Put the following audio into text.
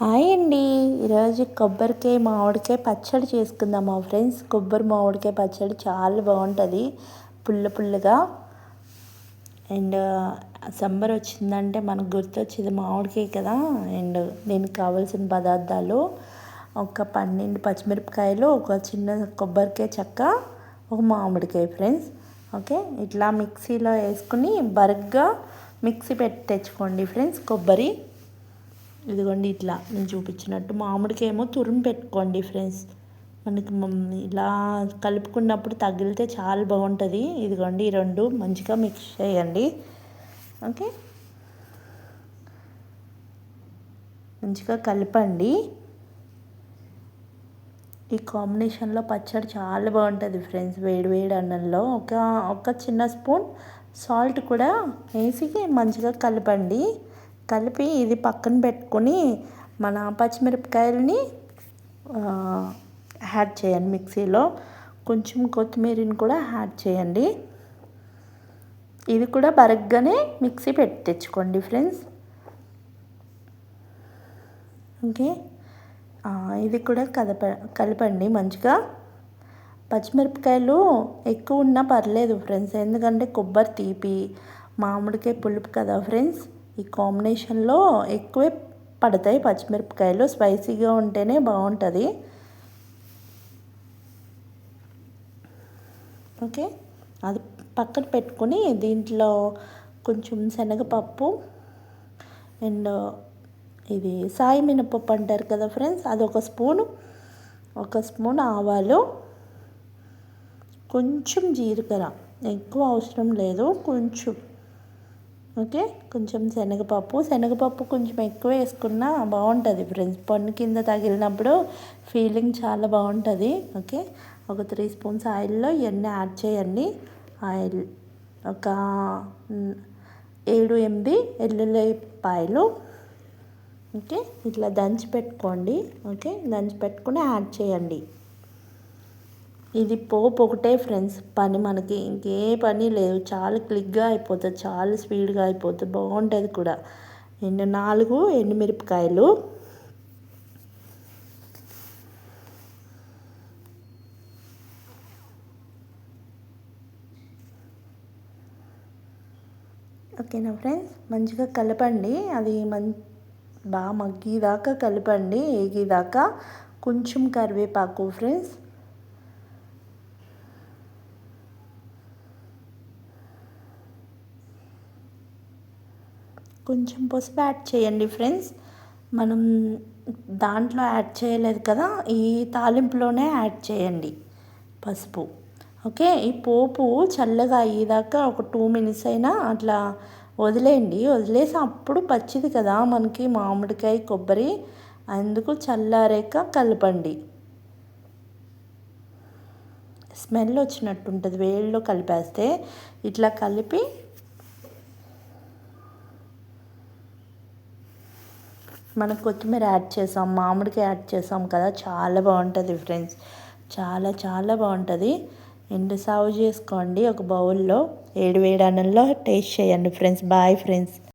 Hi అండి. ఈరోజు కొబ్బరికాయ మామిడికాయ పచ్చడి చేసుకుందామా ఫ్రెండ్స్. కొబ్బరి మామిడికాయ పచ్చడి చాలా బాగుంటుంది, పుల్ల పుల్లగా. అండ్ సమ్మర్ వచ్చిందంటే మనకు గుర్తొచ్చేది మామిడికాయ కదా. అండ్ దీనికి కావాల్సిన పదార్థాలు: ఒక 12 పచ్చిమిరపకాయలు, ఒక చిన్న కొబ్బరికాయ చెక్క, ఒక మామిడికాయ ఫ్రెండ్స్. ఓకే, ఇట్లా మిక్సీలో వేసుకుని బరగ్గా మిక్సీ పెట్టి తెచ్చుకోండి ఫ్రెండ్స్. కొబ్బరి ఇదిగోండి, ఇట్లా నేను చూపించినట్టు. మామిడికాయ ఏమో తురుము పెట్టుకోండి ఫ్రెండ్స్. మనకి ఇలా కలుపుకున్నప్పుడు తగిలితే చాలా బాగుంటుంది. ఇదిగోండి, ఈ రెండు మంచిగా మిక్స్ చేయండి. ఓకే, మంచిగా కలపండి. ఈ కాంబినేషన్లో పచ్చడి చాలా బాగుంటుంది ఫ్రెండ్స్. వేడి వేడి అన్నంలో ఒక చిన్న స్పూన్ సాల్ట్ కూడా వేసి మంచిగా కలపండి. కలిపి ఇది పక్కన పెట్టుకొని మన పచ్చిమిరపకాయలని యాడ్ చేయండి మిక్సీలో. కొంచెం కొత్తిమీరని కూడా యాడ్ చేయండి. ఇది కూడా బరగ్గానే మిక్సీ పెట్టి తెచ్చుకోండి ఫ్రెండ్స్. ఓకే, ఇది కూడా కలపండి మంచిగా. పచ్చిమిరపకాయలు ఎక్కువ ఉన్నా పర్లేదు ఫ్రెండ్స్, ఎందుకంటే కొబ్బరి తీపి, మామిడికాయ పులుపు కదా ఫ్రెండ్స్. ఈ కాంబినేషన్లో ఎక్కువే పడతాయి పచ్చిమిరపకాయలు. స్పైసీగా ఉంటేనే బాగుంటుంది. ఓకే, అది పక్కన పెట్టుకొని దీంట్లో కొంచెం శనగపప్పు అండ్ ఇది సాయి మినపప్పు అంటారు కదా ఫ్రెండ్స్, అది ఒక స్పూన్ ఆవాలు, కొంచెం జీలకర్ర, ఎక్కువ అవసరం లేదు, కొంచెం. ఓకే, కొంచెం శనగపప్పు కొంచెం ఎక్కువ వేసుకున్నా బాగుంటుంది ఫ్రెండ్స్. పన్ను కింద తగిలినప్పుడు ఫీలింగ్ చాలా బాగుంటుంది. ఓకే, ఒక 3 స్పూన్స్ ఆయిల్లో ఇవన్నీ యాడ్ చేయండి. ఆయిల్ ఒక 7-8 ఎల్లుల్లిపాయలు. ఓకే, ఇట్లా దంచి పెట్టుకోండి. ఓకే, దంచి పెట్టుకుని యాడ్ చేయండి. ఇది పోపు ఒకటే ఫ్రెండ్స్ పని, మనకి ఇంకే పని లేదు. చాలా క్లిక్గా అయిపోతుంది, చాలా స్పీడ్గా అయిపోతుంది, బాగుంటుంది కూడా. 4 ఎండుమిరపకాయలు, ఓకేనా ఫ్రెండ్స్. మంచిగా కలపండి. అది బాగా మగ్గేదాకా కలపండి, ఏగేదాకా. కొంచెం కరివేపాకు ఫ్రెండ్స్. కొంచెం పసుపు యాడ్ చేయండి ఫ్రెండ్స్. మనం దాంట్లో యాడ్ చేయలేదు కదా, ఈ తాలింపులోనే యాడ్ చేయండి పసుపు. ఓకే, ఈ పోపు చల్లగా అయ్యేదాకా ఒక 2 మినిట్స్ అయినా అట్లా వదిలేయండి. వదిలేసి అప్పుడు పచ్చిది కదా మనకి మామిడికాయ కొబ్బరి, అందుకు చల్లారాక కలపండి. స్మెల్ వచ్చినట్టు ఉంటుంది వేడిలో కలిపేస్తే. ఇట్లా కలిపి మనం కొత్తిమీర యాడ్ చేసాం, మామిడికాయ యాడ్ చేసాం కదా, చాలా బాగుంటుంది ఫ్రెండ్స్. చాలా చాలా బాగుంటుంది. అండ్ సర్వ్ చేసుకోండి ఒక బౌల్లో. వేడి వేడి అన్నంలో టేస్ట్ చేయండి ఫ్రెండ్స్. Bye friends.